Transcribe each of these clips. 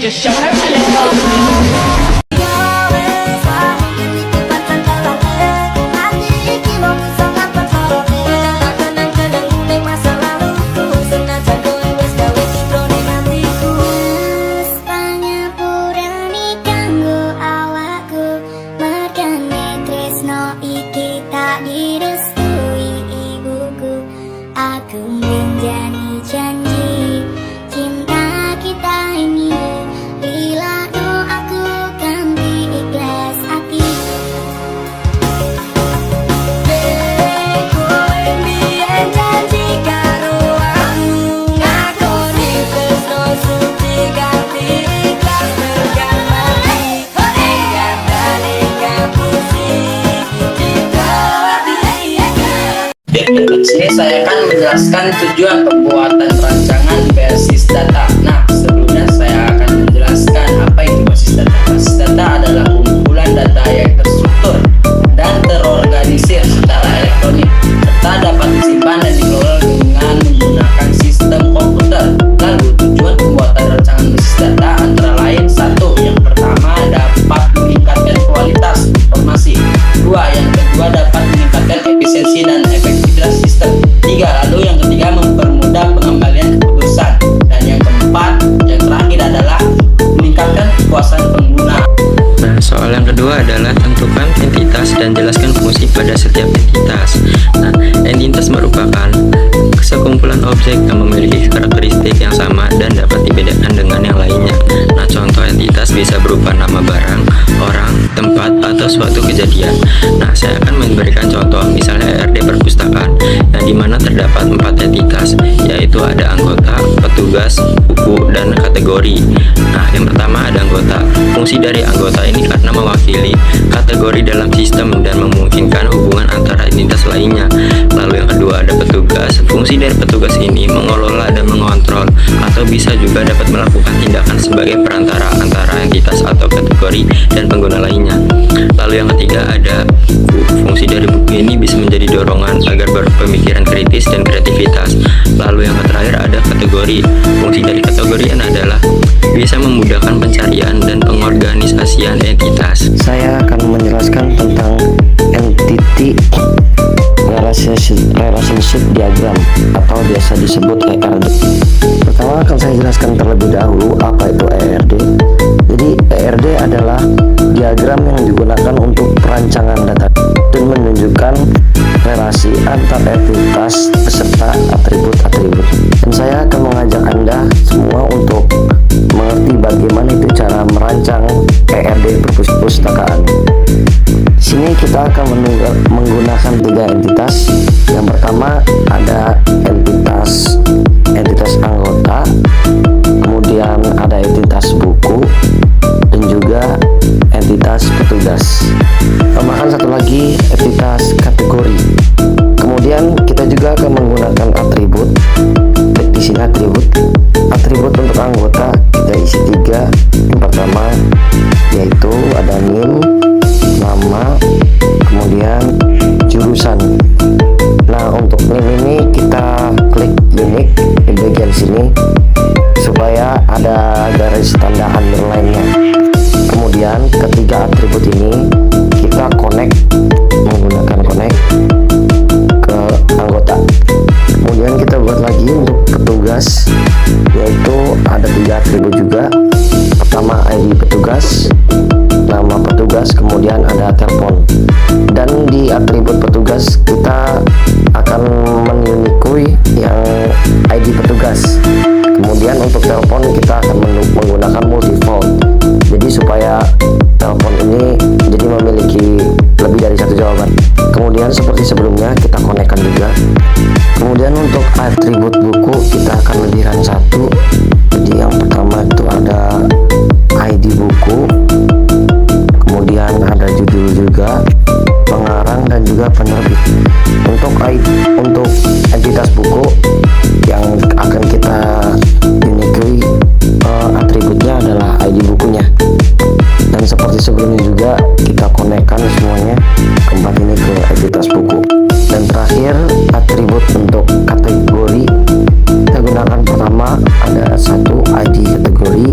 just show her a little. Aku menjadi janji cinta kita ini, bila doaku kan diikhlas hati. Kowe mbiyen janji karo aku, ngakoni tresno suci ganti ikhlas tekan mati. Hingga dari ngapusi cinta Di sini saya akan menjelaskan tujuan pembuatan rancangan basis data. Nah, sebelumnya saya akan menjelaskan apa itu basis data. Basis data adalah kumpulan data yang terstruktur dan terorganisir secara elektronik, serta dapat disimpan dan dikelola dengan menggunakan sistem komputer. Lalu, tujuan pembuatan rancangan basis data antara lain: satu, yang pertama dapat meningkatkan kualitas informasi. Dua, yang kedua dapat meningkatkan efisiensi dan efektivitas sistem. Tiga, lalu yang ketiga mempermudah pengembalian keputusan. Dan yang keempat, yang terakhir adalah meningkatkan kepuasan pengguna. Nah, soal yang kedua adalah tentukan entitas dan jelaskan fungsi pada setiap entitas. Nah, entitas merupakan sekumpulan objek yang memiliki karakteristik yang sama dan dapat dibedakan dengan yang lainnya. Nah, contoh entitas bisa berupa nama barang, orang, tempat, atau suatu kejadian. Nah, saya akan memberikan contoh, misalnya ERD perpustakaan, yang dimana terdapat 4 entitas, yaitu ada anggota, petugas, buku, dan kategori. Nah, yang pertama ada anggota. Fungsi dari anggota ini karena mewakili kategori dalam sistem dan memungkinkan hubungan antara entitas lainnya. Lalu yang kedua ada petugas. Fungsi dari petugas ini mengelola dan mengontrol, atau bisa juga dapat melakukan tindakan sebagai perantara antara entitas atau kategori dan pengguna lainnya. Lalu yang ketiga ada buku. Fungsi dari buku ini bisa menjadi dorongan agar berpemikiran kritis dan kreativitas. Lalu yang terakhir ada kategori. Fungsi dari kategori ini adalah bisa memudahkan pencarian dan pengorganisasian entitas. Saya akan menjelaskan tentang entity relationship diagram atau biasa disebut ERD. Pertama akan saya jelaskan terlebih dahulu apa itu ERD. Jadi ERD adalah diagram yang digunakan untuk perancangan data dan menunjukkan relasi antar entitas beserta atribut-atribut. Dan saya akan mengajak Anda semua untuk mengerti bagaimana itu cara merancang ERD perpustakaan. Di sini kita akan menggunakan 3 entitas. Yang pertama ada entitas anggota, kemudian ada entitas buku, dan juga entitas petugas. Tambahkan satu lagi entitas kategori. Kemudian kita juga akan menggunakan atribut. Klik di sini atribut. Atribut untuk anggota kita isi 3. Yang pertama yaitu ada NIM, nama, kemudian jurusan. Nah, untuk NIM ini kita klik unique di bagian sini supaya ada garis tanda underline-nya. Kemudian ketiga atribut ini kita menggunakan connect ke anggota. Kemudian kita buat lagi untuk petugas, yaitu ada 3 atribut juga. Pertama ID petugas, nama petugas, kemudian ada telepon. Dan di atribut petugas kita akan menyunikui yang ID petugas. Kemudian untuk telepon kita akan menggunakan multiphone. Jadi supaya telepon ini jadi memiliki lebih dari 1 jawaban. Kemudian seperti sebelumnya kita konekkan juga. Kemudian untuk atribut buku kita akan lebihkan 1. Jadi yang pertama itu ada ID buku, kemudian ada judul juga, pengarang, dan juga penerbit. Untuk entitas buku yang akan kita unikui atributnya adalah ID bukunya. Dan seperti sebelumnya juga kita konekkan semuanya keempat ini ke entitas buku. Dan terakhir atribut untuk kategori kita gunakan. Pertama ada 1 ID kategori,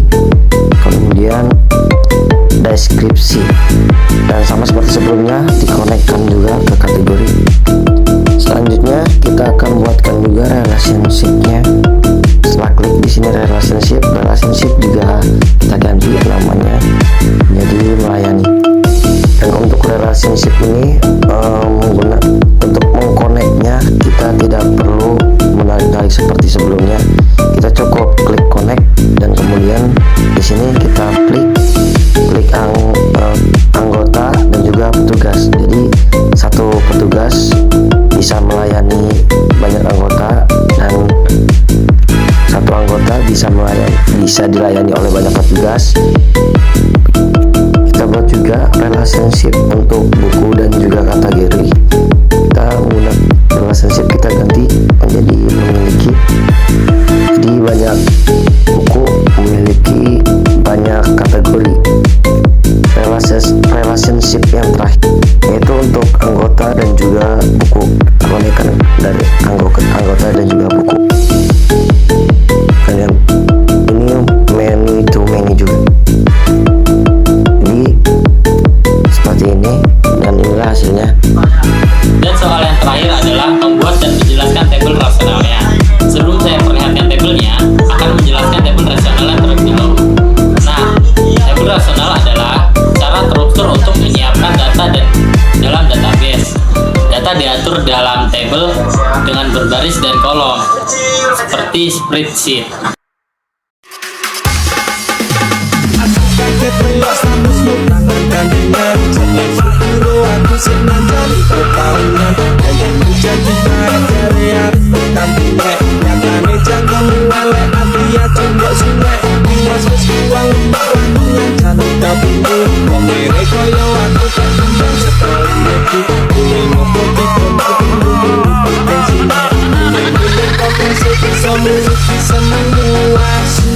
kita klik anggota dan juga petugas. Jadi satu petugas bisa melayani banyak anggota, dan satu anggota bisa dilayani oleh banyak petugas. Kita buat juga relationship untuk buku dan juga kategori. Kita menggunakan relationship, kita ganti menjadi memiliki. Jadi banyak buku memiliki banyak kategori. Relationship yang terakhir yaitu untuk anggota dan juga buku, keunikan dari anggota dan juga buku. Dan ini many to many juga. Jadi seperti ini, dan inilah hasilnya. Dan soal yang terakhir adalah membuat dan menjelaskan tabel rasionalnya. Sebelum saya perlihatkan tabelnya, akan menjelaskan tabel rasionalnya terlebih dahulu. Nah, tabel rasional adalah cara struktur untuk menyiapkan data dalam database. Data diatur dalam tabel dengan berbaris dan kolom, seperti spreadsheet. Semua